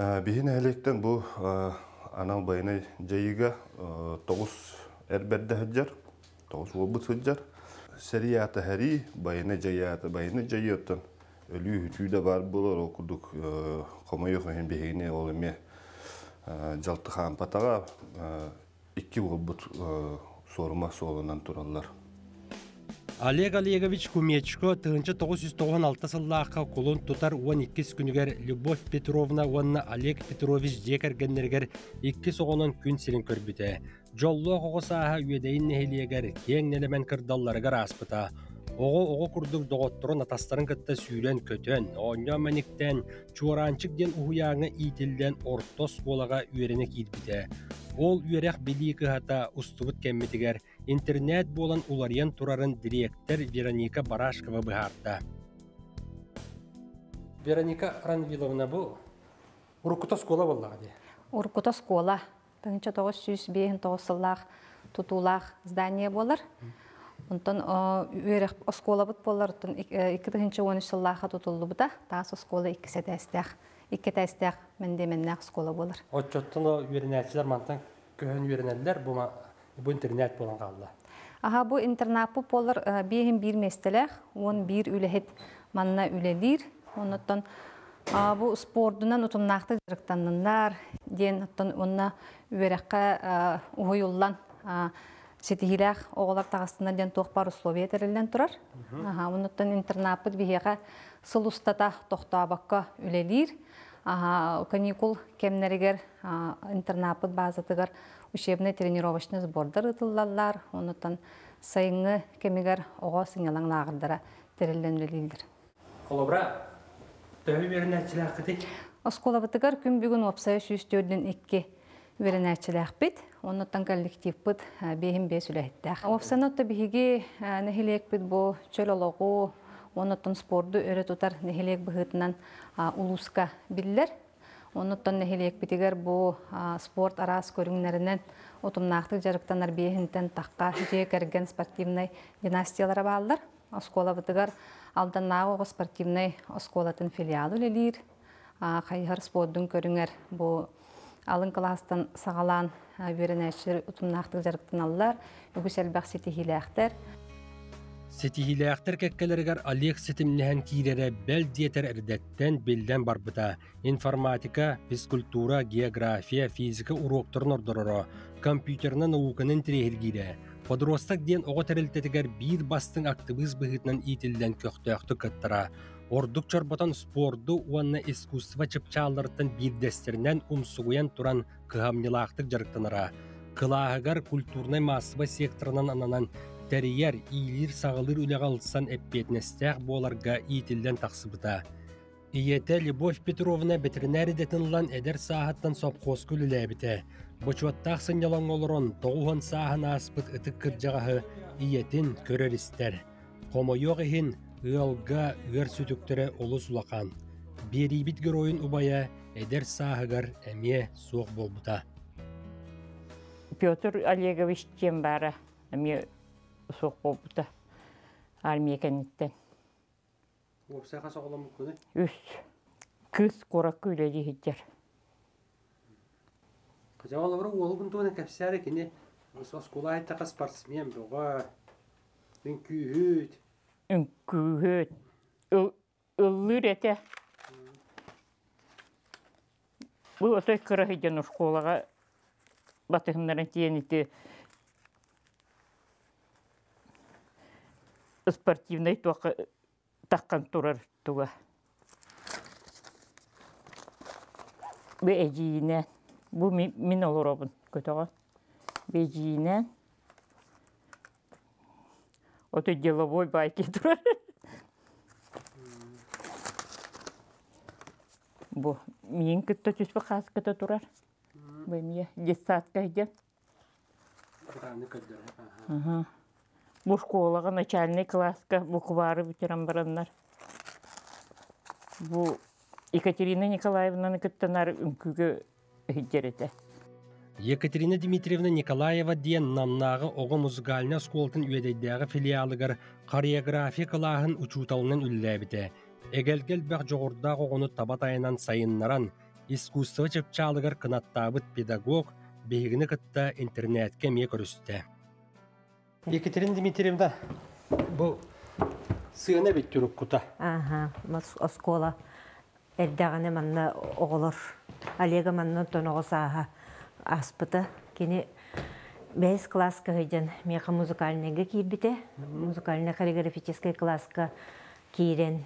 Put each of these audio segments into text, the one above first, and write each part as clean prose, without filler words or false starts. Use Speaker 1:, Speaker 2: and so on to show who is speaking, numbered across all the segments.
Speaker 1: Биһин әлектен бу анал байына жайыга 9 әрбәрдә хәҗәр, 9 булбут хәҗәр. Сәрията һәри байына жаята, байына жайыттан өлү хүтүдә бар булар окудук комойох һәм биһине ул эме жалты хан патага 2 булбут сорма солунан тураллар.
Speaker 2: Олег Олегович Кумечко 1996 сыллаққа қолын тұтар 12 күнігер Любовь Петровна онна Олег Петрович жекергеннергер 2 соғынан күн сирин көрбіті. Жоллы оғысаға үйедейін нәхелиегер кең нелемен кырдалларығар аспыта. Оғы күрдік доғыттырын атастарын кітті сүйрен көтен, оңя мәніктен, чуаранчық ден ұхуяңы итілден ортос олаға үйеріне кейдбіті. Ол үйерек білігі хата ұстывыт кәмметігер интернет болан улариян турарын директор Вероника Барашкова бұхарда. Вероника Ранвиловна бұл Уркута скола боллаға де?
Speaker 3: Уркута скола. 1909 сыллақ тұтулақ здание болар. Онтан үйерек скола бұт болар. 2013 сыллаққа тұтулы бұта. Тағысы скола 2 сәтәстәқ. 2 тәстәқ мәнде-мәннәқ скола болар.
Speaker 2: Отчоттан үйерінәтшілер мантан көхін үйерінәлілер бұл интернет болан қалды.
Speaker 3: Аха, бұл интернат бұл болар бейін бір местеләқ, он бір үләхет манна үләлер. Онаттан бұл спордынан ұтымнақты жарықтанындар, ден онна үйерекқа ұйылан сетігіләқ оғылар тағыстынан ден тоқпар условия тәрілден тұрар. Онаттан интернат бұл бейеға сыл ұстата тоқтабаққа үләлер. Каникул кемнерігер интернапыт базатығар учебный тренировочный сбордар ытыллалар, онытан сайыңы кемігер оға сыңалаң нағырдара терелленлелілдір.
Speaker 2: Қолыбыра тәуі берін әтчілі ақыды?
Speaker 3: Осколабытығар күн бүгін опсайы 104-2 берін әтчілі ақпет, онытан коллектив бұд бейін бес үләйттәқ. Опсанатты бейге нәхілек бұд бұл чөл олығы, онуттан спорду өрі тұтар нәхелек бұғытынан улуска білдер. Онуттан нәхелек бітігер бұл спорт арас көріңнерінен отымнақтық жарықтанар бейхінтен таққа жек әрген спортивный династиялары балдар. Оскола бұтығар алдан нағы спортивный осколатын филиалы өлелер. Қайғар спорттың көріңер бұл алын кластан сағалан берін әшір отымнақтық жарықтан алылар. Үгіс әлбәқ сетихиләқтер.
Speaker 2: Сетихиләқтер кәккелергер Олег сетімнәһен кирере бәл диетер әрдеттен белден барбыта. Информатика, физкультура, география, физика уроктарын ордырыры, компьютерна науканын тирехіргейді. Подростак ден оғы тәрілтетігер бір бастың активиз бұғытынан итілден көқтөқты кыттыра. Ордук чорботан спорду уанна искусства чыпчалларытын бирдестерінен умсугуян туран кыхамнилақтық жарықтаныра. Кылағығар культурнай массыва секторынан ананан тәрияр ийлер сағылыр үлі қалысан әппетнестәқ боларға итілден тақсыбыта. Иеті Любовь Петровна ветеринарий детінлан әдер сағаттан сопқос күлілі әбіті. Бұчуаттақ сынялан олырын тоғуын сағын аспыт ұтық кіржағағы иетін көрерістер. Қомойоқ ехін ұялға ұғар сүтіктірі олы сулақан. Берибит героин убая әдер сағығар әме соқ болбыта.
Speaker 4: Петр Олегович тем бары әме соқ болбыта армия кәнеттен.
Speaker 2: Опсайға соғылан бұққыны?
Speaker 4: Үс күз қорак көйледі хеджер.
Speaker 2: Қажағалы бұры олы бұнтуыны кәпсәрі кені оскола айттаға спортсмен бұға үңкүйіт.
Speaker 4: Үңкүйіт. Үллір әті. Бұл өтой күрі хеджен осколаға батығындарын тиенеті спортивный тоқы таққан тұрар туға. Бұл әжейінен, бұл мен олар обын көтіға. Бұл әжейінен, оты деловой байке тұрар. Бұл мен күтті түспі қасы күті тұрар. Бұл мен десатқа еден. Бұл школаға начальный класска буквары бүтерен бараннар. Бұл Екатерина Николаевнаны күттінар үңкіге үхіддереті.
Speaker 2: Екатерина Дмитриевна Николаева ден намнағы оғы музыкалына сколтын үйедейдегі филиалығыр хореография қылағын учуталынан үлләбіті. Әгелгел бәқ жоғырдағы оғыны табат айынан сайыннаран искусство чыпчалыгар кынаттабыт педагог бейгіні кытта интернетке ме көрісті. Екатерина Дмитриевна, бұл сыйына бет түрік құта.
Speaker 5: Оскола әрдәғаны манна оғылыр. Олега маннан тоноғы саға аспыты. Кені 5 класска ғайден меқа музыкальныйға кейбіте. Музыкальный хореографический класска кейрен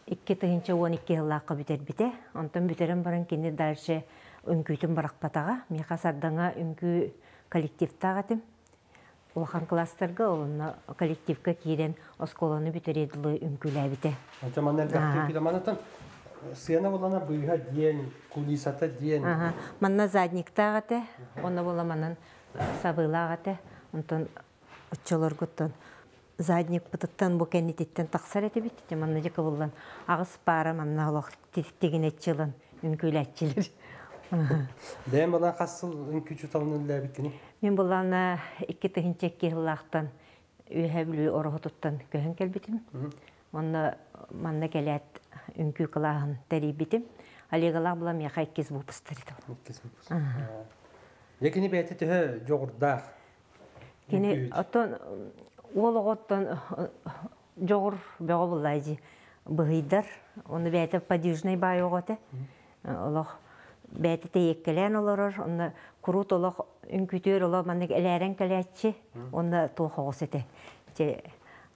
Speaker 5: 2-12 ғылаққа бітер біте. Онтан бітерін барын кені дальше үңкүйтін барақпатаға. Меқа сардаңа үңкі коллективтағатым. Улахан класстарға олына коллективка кейрен осколаны бітереділі үңкілі біте.
Speaker 2: Жаман әлбәқті педаманатын сыяна болана бұйға дейін, кулисата дейін.
Speaker 5: Манна задниктағаты, оны бола манан сабылағаты, онтан ұтчылар күттін задник бұтыттан бұл кәнететтен тақсар әті бітті. Манна жекі болан ағыс бары манна олақ тегін әтчілін, үңкілі әтчілер.
Speaker 2: Дәйім болан қасыл үңкі чуталының үлі біткені?
Speaker 5: Мен болана 2-2 жылақтан үйе білі орығы тұттан көхін кәлбетім. Манна кәләт үңкі қылағын тәрей бітім. Алеғалақ бұла меға 2 бұпыстыр еді.
Speaker 2: 2 бұпыстыр. Екені бәйті түхі жоғырдақ?
Speaker 5: Олығы оттан жоғыр бәға бұлайды бұғыйдар. Оны бәйті падюжнай бай оғаты. Олық бәйті тәйеккелен оларыр. Оны құрут олық үңкүтөр олық маннық әләрен кәләтші. Оны тұл хоғыс еті.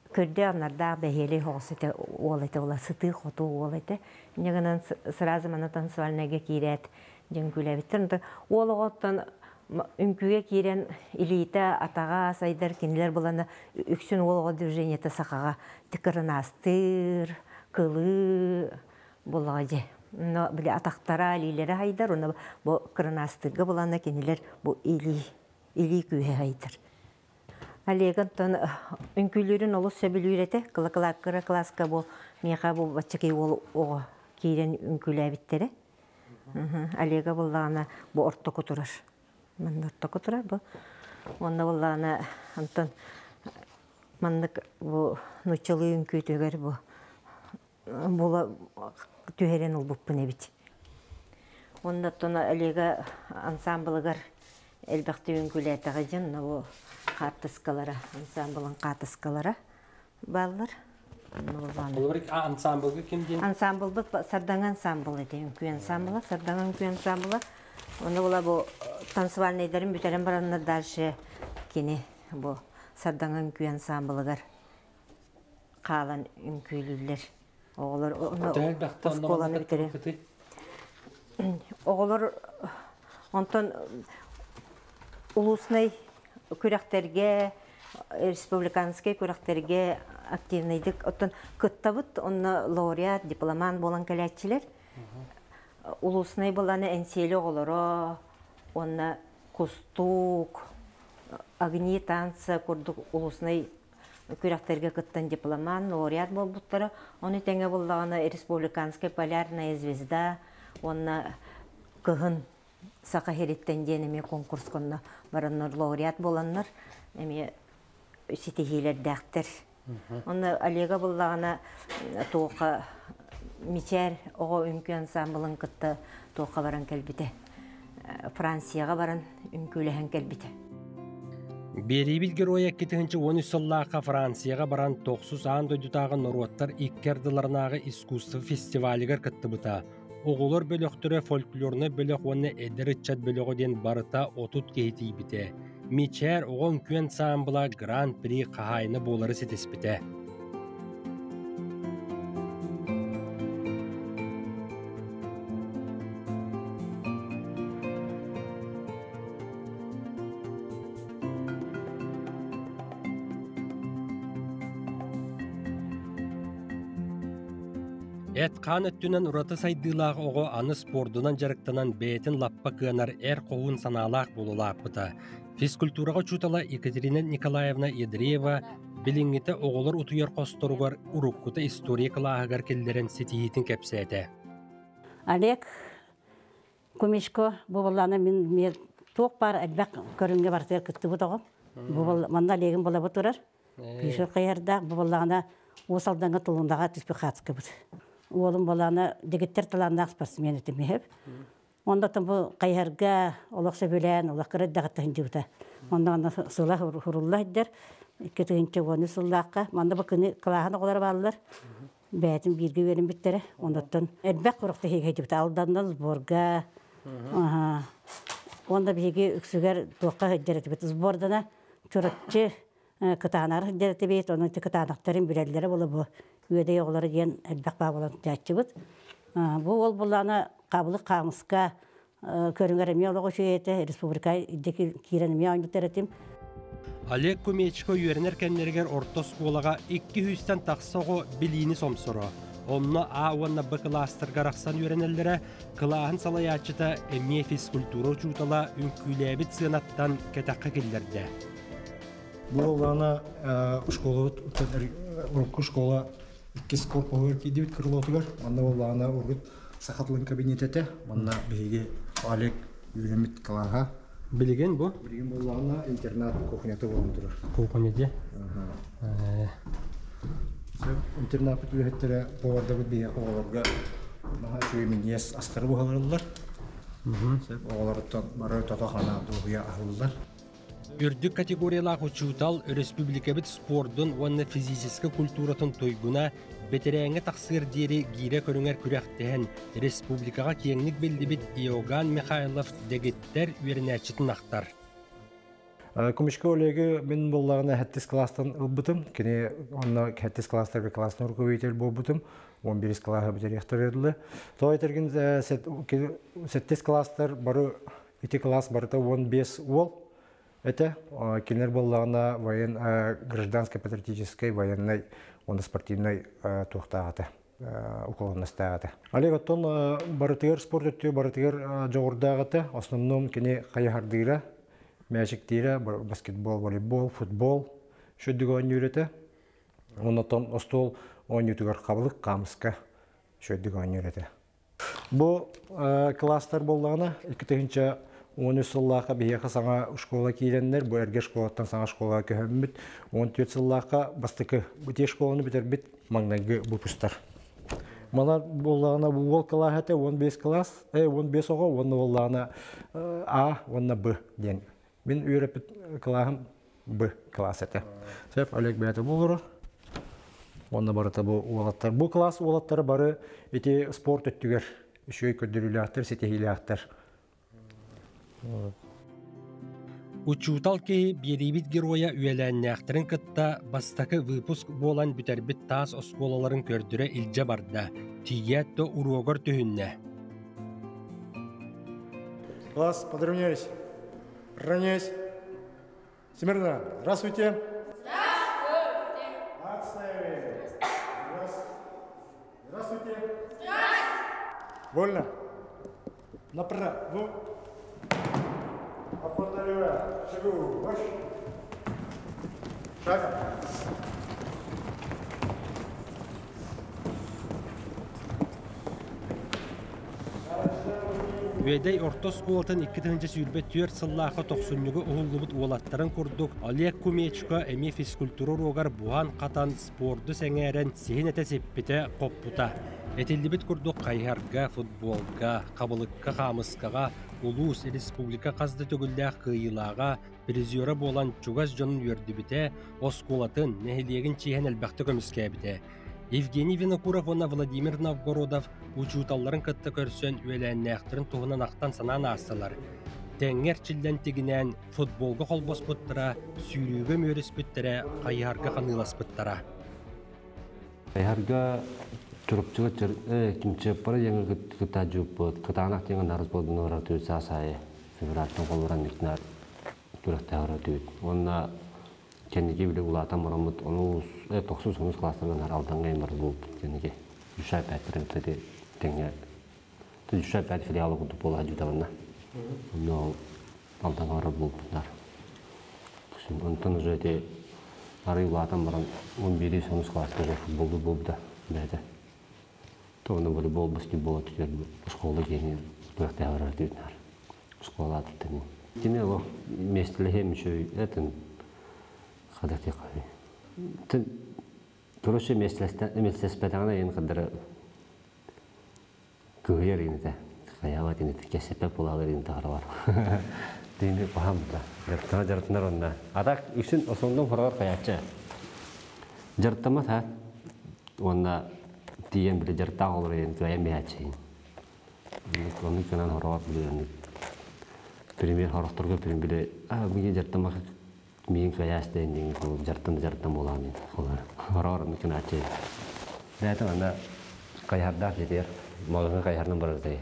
Speaker 5: Көрді анарда бәйелі хоғыс еті ол еті. Ола сыты қоту ол еті. Негінен сразу маны танцевальныға кейрет жын күләбіттір. Олығы оттан үңкүге кейрен илейті атаға сайдар кенелер боланы үксін олығы дүрженеті сақаға тікірін астыр, кылы болыға же. Біле атақтара алилері хайдар, оны бұл кырын астырға боланы кенелер бұл или күйе хайдар. Алегін тон үңкүлерін олы сөбіл үйреті, кылы-кылы класска бұл меға бұл бачықай оғы кейрен үңкүлі әбіттері. Алега болағына бұл орта құтырыр. Мен орта құтырар бұл. Онда болағына антон мандық бұл нұчылы үңкүйтігер бұл. Бұл түйерен ол бұппын әбіт. Онда тона Алега ансамблығар әлбәқті үңкүлі әтіға жын, бұл қатыскалара, ансамблын қатыскалара балылар.
Speaker 2: Бұл бір ансамблғы кім дейін?
Speaker 5: Ансамбл бұл сардан ансамбл еді, үңкі ансамбла, сардан үңкі ансамбла. Оны бұла бұл танцевальныйдарын бүтерін баранына дальше кені бұл сардан үңкі ансамблығар қалан үңкүйлілер. Оғылар осколаны бүтерін. Оғылар онтан улуснай көрәқтерге, республиканский көрәқтерге активныйдық. Оттан күттабыт, онна лауреат, дипломан болан кәләтчілер. Улуснай боланы әнселі оғылары, онна кустук, агни танцы көрдік улуснай көрәқтерге күттан дипломан, лауреат бол бұттары. Оны тәңе болағаны республиканский полярная звезда, онна күхін сақа хереттен денеме конкурс конна бараннар лауреат боланнар, әме сетехейлер дәқтір. Оны Олега болағына тоқа мечер оға үңкі ансамблын күтті тоқа баран кәлбіті. Францияға баран үңкіліген кәлбіті.
Speaker 2: Бері білгер ояк кетігінші 13 сыллаққа Францияға баран 9 ан дойдутағы Норуаттар иккерділарнағы искусство фестивалігер күтті бұта. Оғылыр бөліқтірі фольклорны бөліқ оны әдірітчат бөліғі ден барыта отут кейті біте. Мечер оғын күйен саамбыла гран-при қағайны болары сетес біте. Әтқан өттінен ұраты сайдылағы оғы аны спордынан жарықтанан бәйтін лаппа кыанар әр қоғын саналақ болулақ бұта. Физкультураға чутала Екатерина Николаевна Едреева біліңгіті оғылар ұтуяр қостыруғар ұрыққыты история қылағығар келдерін сетейетін кәпсәді.
Speaker 6: Олег Кумешко бұбыланы мен тоқ бар әлбәк көрінге бартығар күтті бұтығым. Манда Олегім бола бұтырар. Пешір қайырдақ бұбылағына осалданға тұлындаға түспі қатысқы бұд. Oğlum balana degеттер таланнақ спортсмен етемеп. Онда там бұл қайырға олақса бөлән, олаққыры дағыттағын деуді. Онда сұла хұрулла еддер. Кетігінші оны сұллаққа. Онда бұл күні қылағын оғылар балылар. Бәтін бірге верін біттері. Ондаттан әлбәк құрықты хеге деуді. Алдандан сборға. Онда біге үксігер тоққа еддер етебет. Сбордана чөратчы кытанар еддер етебет. Оның кытанақтарын бірәлілері болы бұл. Өйдей оғылары ден әлбәк бағылан жәтчі бұд. Бұл ол бұланы қабылы қамысқа көріңер әме олығы шүйеті, республика идекі кейрен әме ойын бұттар әтім.
Speaker 2: Олег Кумечко үйерінер кәннергер орта сколаға 200-тен тақсығы білейіні сомсыры. Онына ауанна бұ кластырға рақсан үйерінелері қылағын салаячыта әме физкультура жутала үнкүләбіт сынаттан кәтаққа келдерді.
Speaker 7: Бұл олағына школа Кес корпоғыр кейдебет кірлотығыр. Манда олағына ұрғыт сақатылын кабинететі. Манда бейге Олег үйремет қалаға.
Speaker 2: Білген бұл?
Speaker 7: Білген болағына интернат кухнеті болын тұрыр.
Speaker 2: Кухнеде?
Speaker 7: Интернат бүтлігеттері боларда бұд бейге оғаларға маға жүйемен ес астыры бұғаларылар. Оғаларыттан бары татақана дұғыя ағылылар.
Speaker 2: Үрдік категориялақ учутал республикабит спордың онны физическі культуратын тойгуна бетерәңі тақсыр дері гире көріңер күрәқтен республикаға кеңлік белдебет Иоганн Михайлов дегеттер үйерінәчетін ақтар.
Speaker 7: Күмішкі олегі мен болағына әттес кластан ұлбытым. Кені онна әттес кластар бір кластын ұрқы өйтел болбытым. 11 клаға бітер ектір еділі. Той әтерген сәттес кластар бары 2 класс барыта 15 ол. Это кенер боллағына воен гражданско-патриотической военной, онда спортивной туқтағаты, уколонастағаты. Олег оттон барытығыр спорт өтті, барытығыр жоғырдағаты, основном кене қаяғардығыра, мәжіктері, баскетбол, волейбол, футбол, шөдігі ойын үйреті. Оннаттон остол ойын үтігір қабылық қамысқа шөдігі ойын үйреті. Бұл кластар боллағына 2-тігінші 13 сыллаққа бейеқі саңа школа кейлендер, бұл әрге школаттан саңа школаға көхембіт. 14 сыллаққа бастықы бұте школаны бітер біт маңнайғы бұпыстар. Мана болағына бұл клағаты 15 класс, 15 оға, оны болағына А, оны Б ден. Мен үйрепіт клағым Б класс әті. Сәп, Олег бәйті болыры. Оны барыта бұл олаттар. Бұл класс олаттары бары ете спорт өттігер. Үшөй көдірілі ақтар, сетехилі ақтар.
Speaker 2: Учутал кей беребит героя үйеләннәқтірін кытта бастақы выпуск болан бүтербит таас осколаларын көрдірі илже барда. Тиетто уруогор түхінне.
Speaker 7: Класс, подравняйся. Равняйся. Смирно. Здравствуйте. Здравствуйте. Отставить. Здравствуйте. Здравствуйте. Вольно. Направо. Опорналево. Шагу. Марш. Шаг.
Speaker 2: Өйдей орта сколатын 2-тінші сүйірбет 4 сыллақы 90-ғы ұғылыбыт олаттарын көрдік. Олег Кумечко әме физкультура рогар бұған қатан спорды сәңәрен сен әті сеппеті қоппыта. Әтелдібіт көрдік қайғарға, футболға, қабылыққа, қамысқаға, Улус республика қазды төгілдәқ қиылаға, призиора болан чугас жонын өрдібіте, осколатын нәхелеген чейін әлбәқті көміскәбіте. Евгений Винокуров, она Владимир Новгородов, учуталларын кытты көрсен өйләннәқтірін туғынан ақтан санан астылар. Тәңер чилден тегінен футболға қолбос бұттыра, сүйрігі мөріс бұттыра, қайарға қанылас бұттыра.
Speaker 8: Қайарға тұрыпчығы кімчеп бары еңі күтта жүп бұд, күтағанақ теңі нарыз болдың орар түйіт сасайы, февральтың қолыран мектінар түріқті орар түйіт. Онына кенеге білі ұлатан мұрамыд, оны 90-90 кластырған алдыңға емір болып кенеге. Үшай пәтірін тәді теңе. Тәді үшай пәті филиалы құды болға жүді бұрна. Оны алдыңға орар болып бұндар. Онтан ұжы әте ары ұлатан бұрын 11-90 кластырға футболды болды бәді. Тоғына волейбол, баскетбол түтер школы кені түріқті орар түйітнар. Школа атыптың. Кені ол местілі мүшөй әтін қадақтай қағай. Тұрышы мәселеспәдіғана ең қадыры kıyır inide. Kayavat inide. Kesepep bulalar inide haralar. Dini paham da. Jartına onda. Adak üçün osondan horalar kayatça. Jartama ta. Onda diyen bile jartağ olur yani kaya meyatçayın. Onun kanan horalar buluyor. Premier horaktorga premier bile bugün jartama min kayas denjing ko jartan bolamin. Horar mungkin aceh. Dia tu anda kayardah jadi malah kayarna berarti.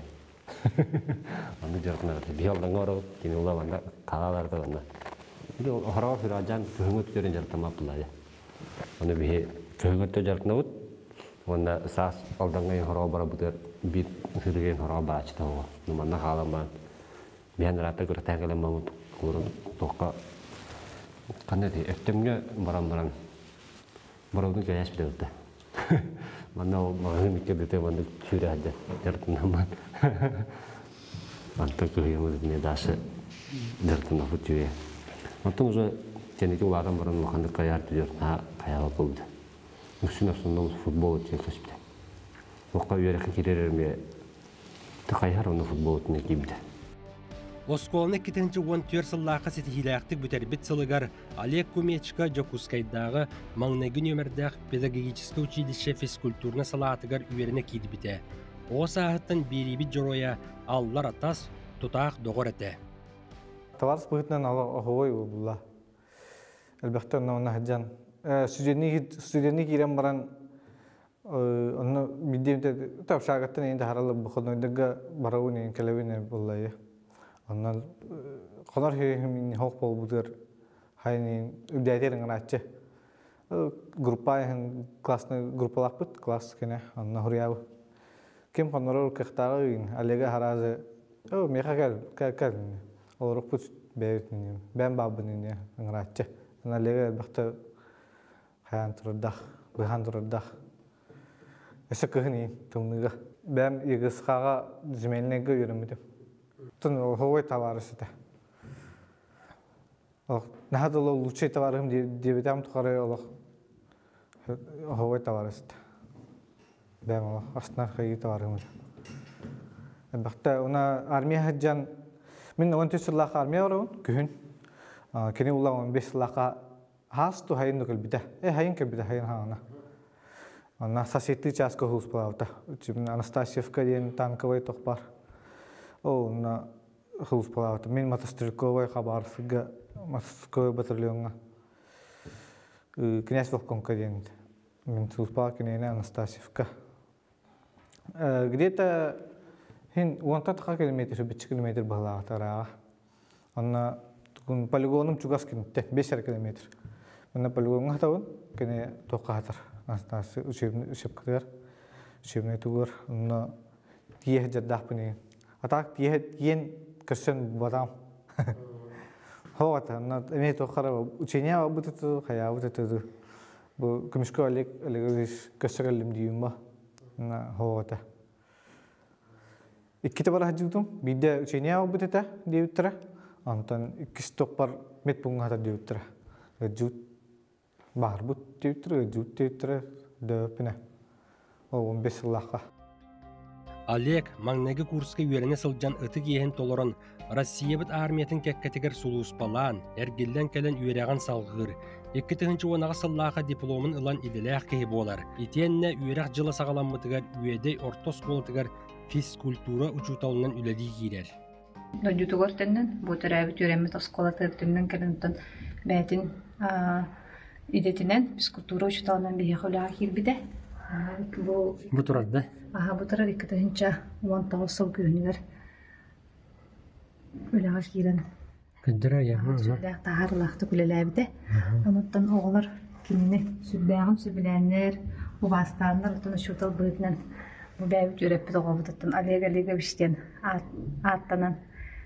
Speaker 8: Anda jartan ada. Biar langgar kini ulah anda kalah tu anda. Jadi horar firajan kehengut jadi jartan apa lah ya. Anda bihe kehengut tu jartan ut. Anda sas aldangai horar berabuter bit firajan horar baca tahu. Mana kalah ban. Biar rata kereta kalau mau kurang toka. Karena di FTM-nya barang-barang baru itu kayak seperti itu. Mana orang mikir itu mana sudah aja jartan nama. Mantap tuh yang udah punya dasar jartan apa tuh ya. Mantap juga jadi itu barang-barang makan kayak itu jartan kayak apa udah. Musim nasional football itu seperti. Waktu dia kira-kira dia terkaya orang football itu nikibda.
Speaker 2: Осколны кетенчі 14 сыллақы сетихилақтық бүтербет сылығар Олег Кумечка Жокускайдағы маңнагын өмірдәқ педагогический училище физкультурна салатығар үйеріне кейді біте. О сағыттың беребет жороя аллар атас тұтақ доғыр әті.
Speaker 9: Таварс бұғытнан ағуой бұлла. Әлбәқті оны ғаджан. Студентні керен баран оны бидемді тапшағыттың енді харалы бұқынойдығы барауын ең кәләуіне бұлла. Ondan kadar hem hak bol budur. Hani übdeylerin anlatçı. Grupa hem klasne grupalak bud klas kene ondan huriyav. Kim kanarol kıhtarın alega harazı. O meka gel. Olarak bud beytinin. Ben babının ya anlatçı. Alega baktı hayan turdah, behan turdah. Eşekini tumnuga. Ben yıgısığa zimeline görüyorum. Тун ховой товарыш это. Надо было лучший товаром девятам тухары олох ховой товарыш это. Бәм олох астнар хай товарым. Бақта уна армия хаджан мен 14 сыллақ армия орын күн. Кене ула 15 сыллаққа хас ту хайын нукел биде. Хайын ке биде хайын хана. Ана сосеты часто хус плавта. Анастасьевка ден танковый тохпар. О, на хлус плавает. Мен мотострелковый хабарсыга, мотострелковый батальонга. Князь Волконкадент. Мен хлус плавает князь Анастасьевка. Где-то 10 километр, 5 километр была тарага. Она полигоном Чугаскин, 5 километр. Мен полигон гатавын, князь Токатар. Анастасия учебный тугар. На тие жаддах пни. Атак тиен кырсын бадам. Хоата, на имеет охара учения будет хая будет это. Бу комисско Олег кырсыгалым диюмба. На хоата. Икките бара хаджутум бидде учения будет это диютра. Антан иккистоппар метпунгата диютра. Жут бар бут диютра, жут диютра дөпне. О 15 лаха.
Speaker 2: Олег маңнегі курсқа үйеріне сылжан ұтық ехін толырын Россия бұд армиятын кәккәтігір сұлуыс балан, әргелден кәлін үйереген салғығыр. 2-тігінші онаға сыллаға дипломын ұлан иделәқ кейі болар. Итенне үйерақ жылы сағаламмытығар үйедей ортос қолытығар физкультура учуталынан үләді кейдер.
Speaker 3: Дойдутығыр тәннен, бұтыр әбіт үйремет осқолаты өптімнен кәлінтін бәтін идетінен физкультура учуталынан бейе құлаға кейбіде.
Speaker 2: Bu turada.
Speaker 3: Bu turada ikkitincha 10 tavsil günler. Öyle giren.
Speaker 2: Gündüre ya.
Speaker 3: Sübdağ taharlahtı kulelabide. Ondan oğlar kinini sübdağın sübülenler, bu bastanlar onu şutal bıtnan. Bu bäbit ürep doğubuttan alega bişten attanan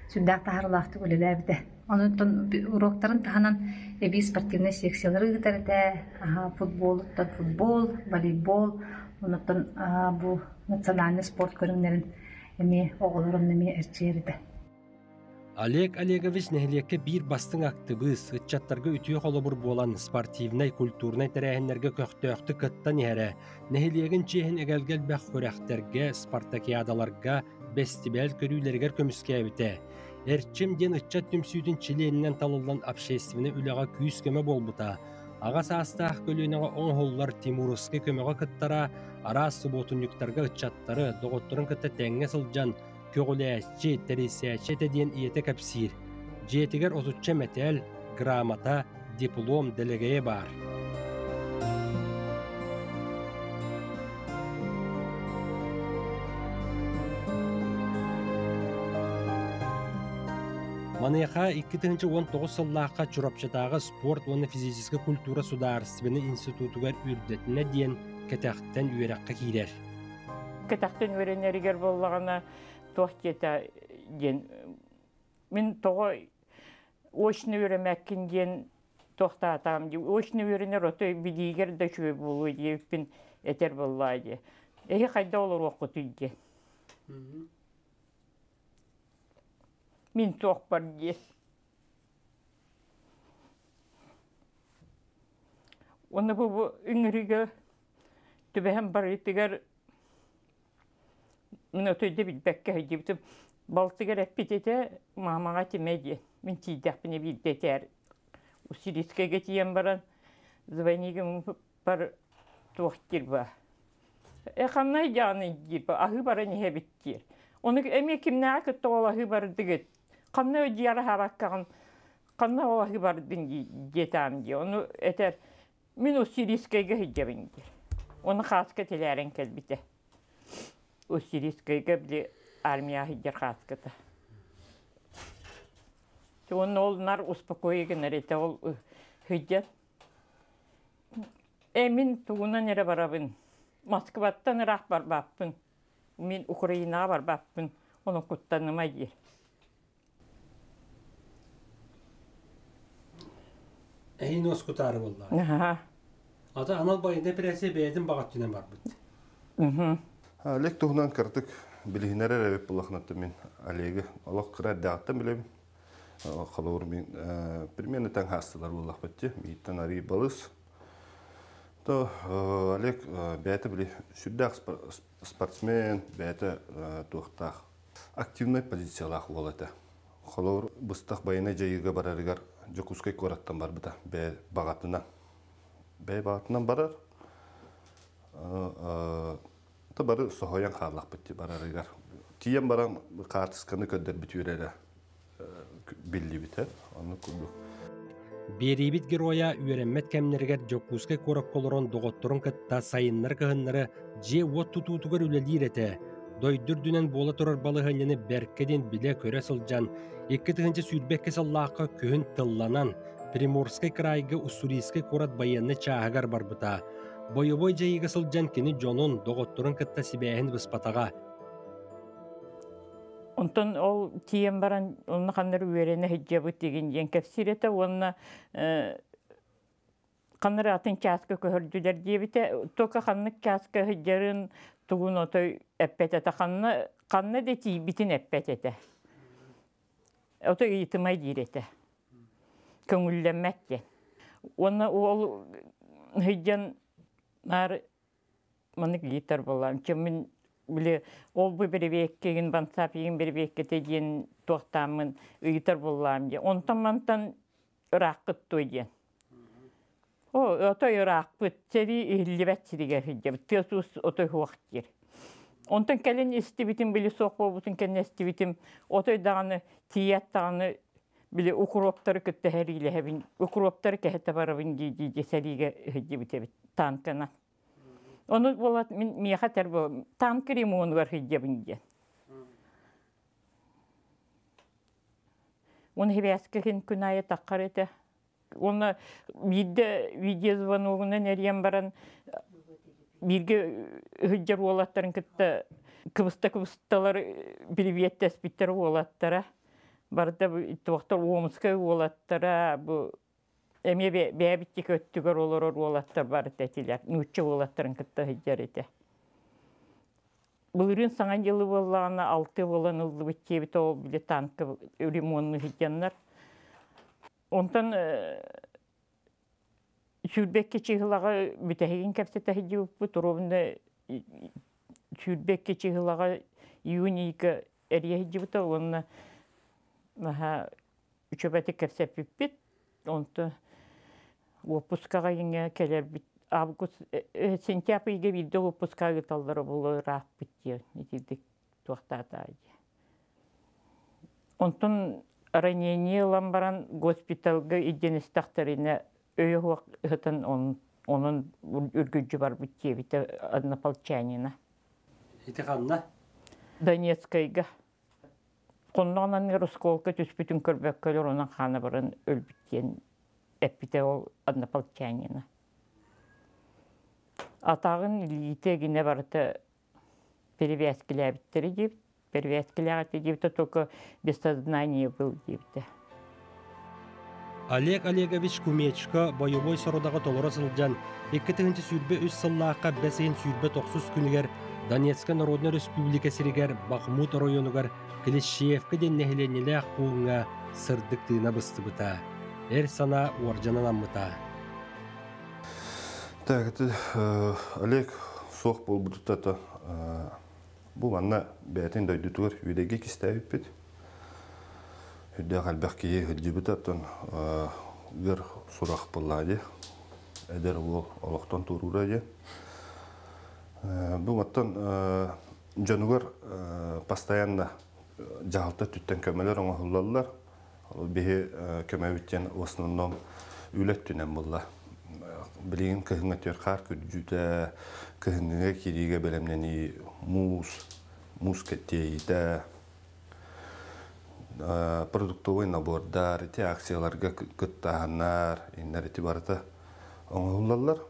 Speaker 3: sübdağ taharlahtı kulelabide. Ondan urokların tahanan bir sportivne seksiyaları gitarete, futbol, voleybol, ondan bu nasyonalny sport görünlerin emi oğulların emi erçeride.
Speaker 2: Олег Олегович нәһилекке бир бастың актыбыз, ытчаттарға үтіе қолыбыр болан спортивнай, культурнай тәрәхінлерге көқтөқты кыттан әрі, нәһилегін чехін әгәлгәл бәқ көрәқтерге, спартакиадаларға, бестибәл көрүлергер көміске әбіті. Әрчім ден ытчат түмсүйдің чиленінен талылдан общественны үліға күйіс көмі болбыта. Аға састақ көлінеға оң холлар Тимуровский көмеға кыттара, ара субботунюктарға ытчаттары, доғыттырын кытта тәңе сылжан, көгіләшчі, тәресәчі тәден иеті кәпсир. Жетігер отутча мәтәл, грамота, диплом делегeye бар. Манайха 2019 сыллаққа чурапчатағы спорт оны физическа культура сударственны институтугар үрдетіне дейін кәтәқтен үйераққа кейдер.
Speaker 4: Кәтәқтен үйеренерігер болағына тоқ кета ден. Мен тоғы очны үйеремәккен ден тоқта атам. Очны үйеренер отой бідігер да шөй болуы дейіппен әтер болуы. Әйі қайда олар оқы түйде. Мен тоқ бар де. Оны бұл үңірігі түбәхен бар етігер мен өтөйді білбәкке өйдебітім. Балтығыр әппететі мамаға темәде. Мен тейдәқпіне білдетер. Усилискеге тиен баран звонеге бар тоқ кер ба. Әқаннай жаны кер ба. Ағы бара неге біттер. Оны әме кімнәға күтті олағы бардығыт. Қанна өдияры хараққаған, қанна олағы бардың жетам де. Оны әтер, мен Усилискеге өйдебін дер. Оны қасқа теләрін кәлбіті. Усилискеге біле армия өйдер қасқыты. Оны олынар успокойген әреті ол өйдер. Мен туғынан әрі барабын. Москваттан ұрақ бар баппын. Мен Украинаға бар баппын. Оны құттаныма дер.
Speaker 2: Әйін оскутары болды. Ата анал байында прәсе бәйдің бағат түнен бар бұд.
Speaker 1: Олег туғынан кірдік білігінер әрәбеп болақынатты мен Олеги. Олақ қырар дағаттан білем. Қалауыр мен бірмені тәң хастылар болақ бәтте. Мейттен арый балыз. Олег бәйті біле сүрдәқ спортсмен, бәйті туқтақ активный позициялақ олады. Қалауыр бұстақ байына жайыға барарығар Жокускай кораттан бар бұта, бәй бағатынан. Бәй бағатынан барар. Та бары соғаян қарлақ бітті барарығар. Тиен баран қартысқаны көддер бітюрері білді бітер. Оны күлді.
Speaker 2: Беребит героя үйеренмет кәмнергер Жокускай корак колорон доғыттырын кітта сайыннар кығыннары же от тұтутығыр үлелер еті. Дойдүрдүнен бола тұрар балығынені бәркеден біле көрі сылжан, екі тұғынчы сүйірбекке саллаққа көхін тылланан, Приморскай крайғы Уссурийскай корат байынны чағығар бар бұта. Бойы-бой жайығы сылжан кені жонын доғыттырын кітта сибәйін бұспатаға.
Speaker 4: Онтон ол тиен баран, оны қаныр үйерені хеджі бұт деген ден кәпсіреті, оны қаныр атын кәскі көрділер дейбіті, тоқа қанық кәскі хеджерін туғын отой әппәтеті, қанны де тейбітін әппәтеті. Отой ұйтымай дейреті. Көңілленмәкке. Оны ол хеджен нар мұнық литар болам. Кемін біле ол бұл бір беккеген бансап еген бір беккеті ден тоқтамын ұйтар болам де. Онтан мантан ұрақ күтті ден. Отой ұрақ бұт, сәри үйілібәт сірігер хеджем. Тесус отой хуақ кер. Онтан кәлін істебітім білі соқ болбутын кәлін істебітім. Отой дағаны, тият дағаны білі укроптары күтті әрейлі әбін. Укроптары кәхетті барабын дейді сәриге хеджебіті танкына. Оны болады, мен мияға тәр болам. Танк ремонт бар хеджебін де. Оны хебәскіген күн айы таққар еті. Оны видеозвоногынан әрген баран бірге хүджер олаттарын күтті кыбыста-кыбысталар білбеттес біттері олаттара. Барда тоқтар Омскай олаттара, әме бәбітті көттігер олар олаттар бар тәтілер. Нүтчі олаттарын күтті хүджер еті. Былырын саңан жылы боллағына 6 болан ылды бүттебіт ол біле танкы ремонтны хитяннар. Онтан Сүрбекке чиғылаға бүтәхеген кәпсетті хиджі бұппы, тұробында Сүрбекке чиғылаға июнийка әрия хиджі бұта, онына үчөбәті кәпсет бүппет, онты опускаға еңе кәлер бүт. Август, сентябрьге бидде опускаға талдары болы рақ бүтте, нетелдік туақтата. Онтын ранение ламбаран госпиталға иденістақтарына өйі уақытын оның үргіджі бар бүтте, біті однополчанина.
Speaker 2: Ити қанна?
Speaker 4: Донецкайға. Қоннағынан Росколка түспітін көрбәккөлер оның қаны барын өлбіттен әппіте ол однополчанина. Атағын литегіне барыты перевязкілі деп, перевязкілі ағаты депті, только без сознания был депті.
Speaker 2: Олег Олегович Кумечко бойобой сородағы толыры сылжан, 2-тігінші сүрбе үз сыллаққа бәсейін сүрбе 9 күнігер Донецка Народный Республика сиригер Бахмут районугар Клещеевка деннехіленелі ақпуыңа сырдық тыына бұсты бұта. Әр сана уаржанан аммыта.
Speaker 1: Так, это Олег соқ бол бұдықтата. Бұл анна бәтін дайдытығыр үйдеге кестәйіп бет. Үйде қалбақ кейе хүлді бұтаттан ғыр сұрақ болады. Әдер ол олықтан тұрура. Бұл аттан жануғар постоянно жағалта түттен көмелер оңа құлалылар. Бейі көмәуіттен основном үйлеттінен бұлла. Білеген көхіңе төрқар күрджуді, көхіңе кереге бәлемнені муз кәттейді, продуктовый набордар, акцияларға күттағанар, енлер еті барыты оңғылалар.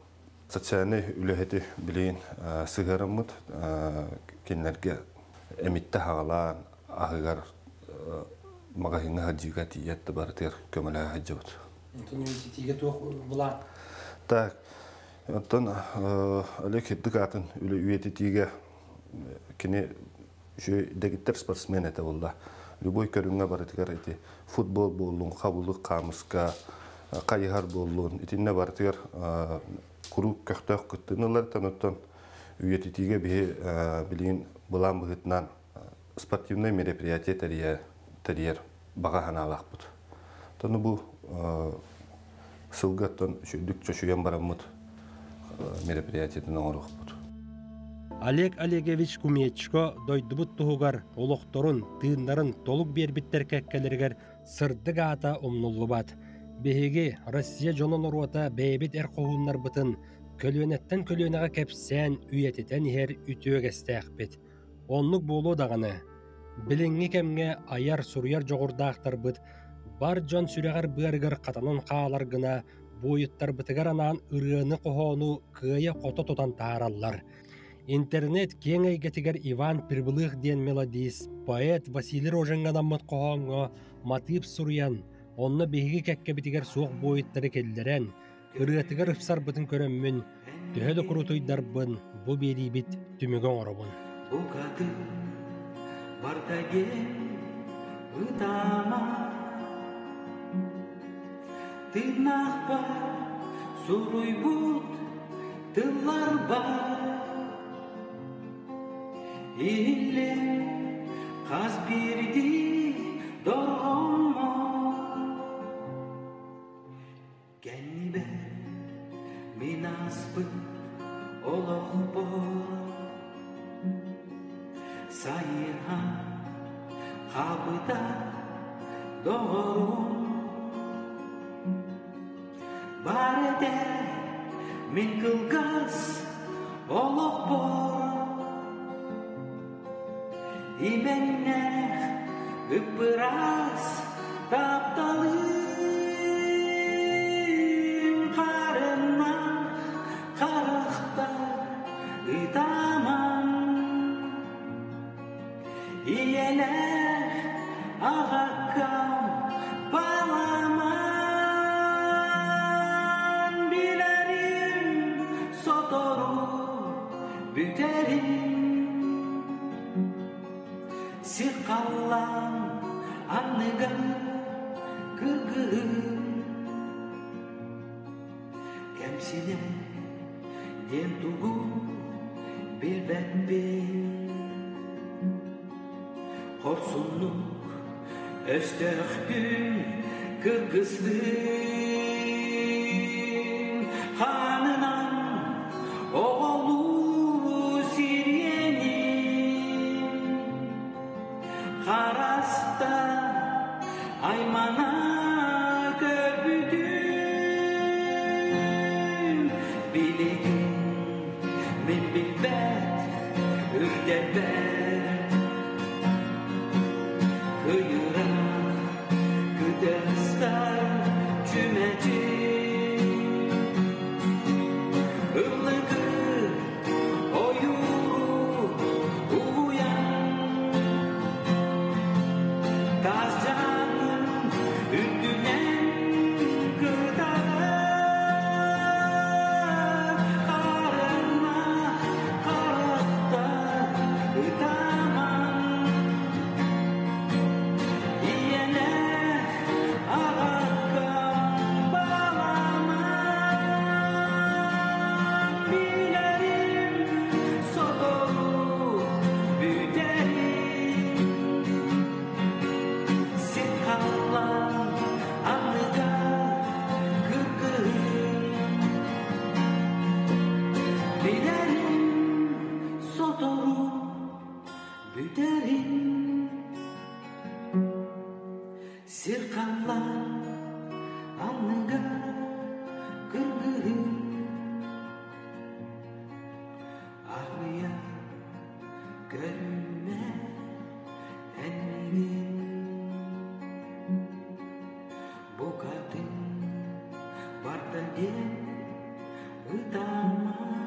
Speaker 1: Социальный үліхеті білеген сығарымыд, кенлерге әмітті хағалан, ағығар мағайыңа хаджиға тиетті барытыр көмілі хаджы бұд.
Speaker 2: Университетіге тоқ бұла?
Speaker 1: Так, оттан Олег хеддік атын үлі үйеті тиге кене дегіттер спортсмен әті болды. Любой көріңе барытығар әті футбол болуын, қабылық қамысқа, қайығар болуын, етіне барытығар құру көқтөк күттінілер таныттан үйеті тиге білейін бұлан бұғытынан спортивный мероприятие тәрiyер баға ханалақ бұд. Таны бұл сылғаттан шүйдік чөшуен барамыд мероприятиятын оңырық бұд.
Speaker 2: Олег Олегович Кумечко дойдыбыт тұғығар олықтырын, тыындарын толық бербіттер кәккелергер сырдық ата омнулы бат. Беге Россия жонын ұруата бәйбет әрқоғынлар бұтын көлөнеттен көлөнеға кәпсән үйететен ер үтіөгестәқ бет. Онлық болу дағаны. Біліңгі кәмге аяр сұруяр жоғырдақтар бұд, бар жон сүрәғар бұғарғар қатанын қағаларғына бойыттар бұтығар анан ұрғыны қоғону күйе қото тотан таараллар. Интернет кең әйгетігер Иван Прибылых ден мелодист, поэт Василий Роженганаммыт қоғонға матып сұруян, онны бейгі кәкке бітігер соқ бойыттары келдерен, ұрғытығар ұпсар бұтын көріммін, түйелі құрутойдар бұн, бұ бері бит түмігін орабын.
Speaker 10: Бұқаты бартаген ұтама Тырнақ бар, сұруй бұд, тылар бар. Илем қаз берді дорғыма. Кәні бәр, мен аспын олық бол. Сайырға қабыда доғырым. Бар әді мен кылғас олық бол. Именнәқ үппірас тапталым. Қарынақ қарықтар ұйтамам. Иеләр ағаққам баламам. Біләрім сотору бүтерім. қаллам анныга кыргын кемсине ден тугу билбетпин корсунлук өстөктүн кыргыздын ханынан оголу сиренин хараста аймана көрбүдүм билигин мен билбет үрдетбет kıyırak güdesler cümeci ıllıkı oyuru uyan taz canın ündünen gıdağı karına karakta ıtaman Sirkanlar anlıga kırgın Ağrıya görünme ennin Bu kadın var da gel ıtama